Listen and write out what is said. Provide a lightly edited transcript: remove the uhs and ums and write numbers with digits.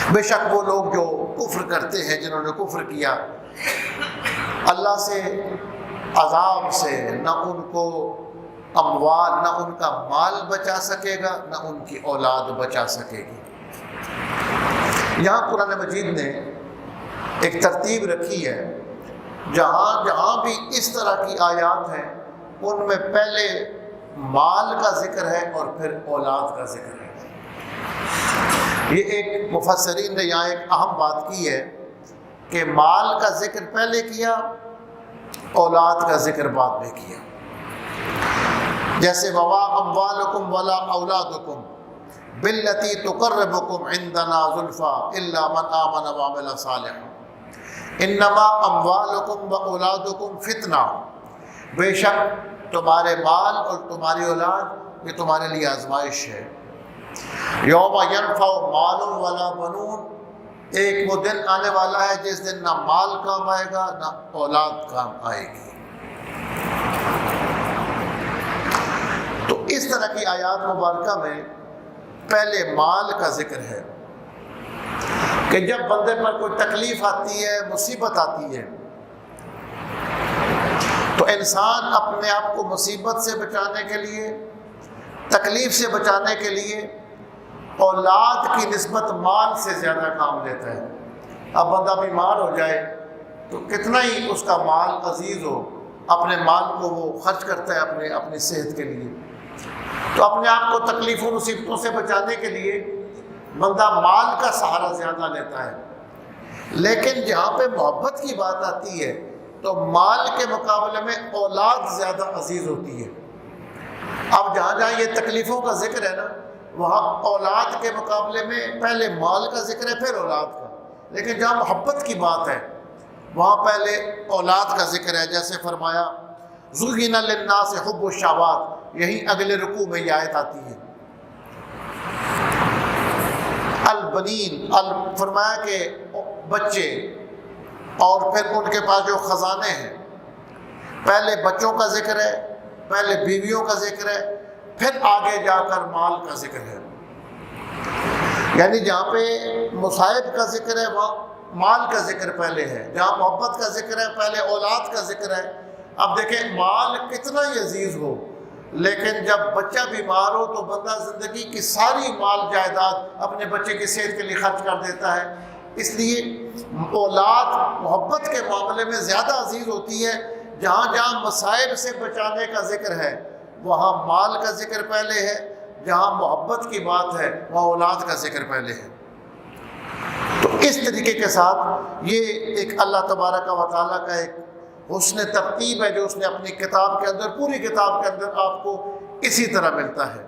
بے شک وہ لوگ جو کفر کرتے ہیں، جنہوں نے کفر کیا اللہ سے، عذاب سے نہ ان کو اموال، نہ ان کا مال بچا سکے گا، نہ ان کی اولاد بچا سکے گی۔ یہاں قرآن مجید نے ایک ترتیب رکھی ہے، جہاں جہاں بھی اس طرح کی آیات ہیں ان میں پہلے مال کا ذکر ہے اور پھر اولاد کا ذکر ہے۔ یہ ایک مفسرین نے یہاں ایک اہم بات کی ہے کہ مال کا ذکر پہلے کیا، اولاد کا ذکر بعد میں کیا۔ جیسے وَمَا أَمْوَالُكُمْ وَلَا أَوْلَادُكُمْ بِالَّتِي تُقَرِّبُكُمْ عِنْدَنَا زُلْفَىٰ إِلَّا مَنْ آمَنَ وَعَمِلَ صَالِحًا إِنَّمَا أَمْوَالُكُمْ وَأَوْلَادُكُمْ فِتْنَةٌ، بے شک تمہارے مال اور تمہاری اولاد یہ تمہارے لیے آزمائش ہے۔ یوم ینفع مال ولا بنون، ایک وہ دن آنے والا ہے جس دن نہ مال کام آئے گا نہ اولاد کام آئے گی۔ تو اس طرح کی آیات مبارکہ میں پہلے مال کا ذکر ہے کہ جب بندے پر کوئی تکلیف آتی ہے، مصیبت آتی ہے، تو انسان اپنے آپ کو مصیبت سے بچانے کے لیے، تکلیف سے بچانے کے لیے اولاد کی نسبت مال سے زیادہ کام لیتا ہے۔ اب بندہ بیمار ہو جائے تو کتنا ہی اس کا مال عزیز ہو، اپنے مال کو وہ خرچ کرتا ہے اپنی صحت کے لیے۔ تو اپنے آپ کو تکلیفوں مصیبتوں سے بچانے کے لیے بندہ مال کا سہارا زیادہ لیتا ہے۔ لیکن جہاں پہ محبت کی بات آتی ہے تو مال کے مقابلے میں اولاد زیادہ عزیز ہوتی ہے۔ اب جہاں جہاں یہ تکلیفوں کا ذکر ہے نا، وہاں اولاد کے مقابلے میں پہلے مال کا ذکر ہے پھر اولاد کا، لیکن جہاں محبت کی بات ہے وہاں پہلے اولاد کا ذکر ہے۔ جیسے فرمایا زُيِّنَ لِلنَّاسِ حُبُّ الشَّهَوَاتِ، یہی اگلے رکوع میں یہ آیت آتی ہے۔ البنین، فرمایا کہ بچے اور پھر ان کے پاس جو خزانے ہیں، پہلے بچوں کا ذکر ہے، پہلے بیویوں کا ذکر ہے، پھر آگے جا کر مال کا ذکر ہے۔ یعنی جہاں پہ مصائب کا ذکر ہے وہاں مال کا ذکر پہلے ہے، جہاں محبت کا ذکر ہے پہلے اولاد کا ذکر ہے۔ اب دیکھیں مال کتنا ہی عزیز ہو، لیکن جب بچہ بیمار ہو تو بندہ زندگی کی ساری مال جائیداد اپنے بچے کی صحت کے لیے خرچ کر دیتا ہے۔ اس لیے اولاد محبت کے معاملے میں زیادہ عزیز ہوتی ہے۔ جہاں جہاں مصائب سے بچانے کا ذکر ہے وہاں مال کا ذکر پہلے ہے، جہاں محبت کی بات ہے وہاں اولاد کا ذکر پہلے ہے۔ تو اس طریقے کے ساتھ یہ ایک اللہ تبارک و تعالیٰ کا ایک حسن ترتیب ہے جو اس نے اپنی کتاب کے اندر، پوری کتاب کے اندر آپ کو اسی طرح ملتا ہے۔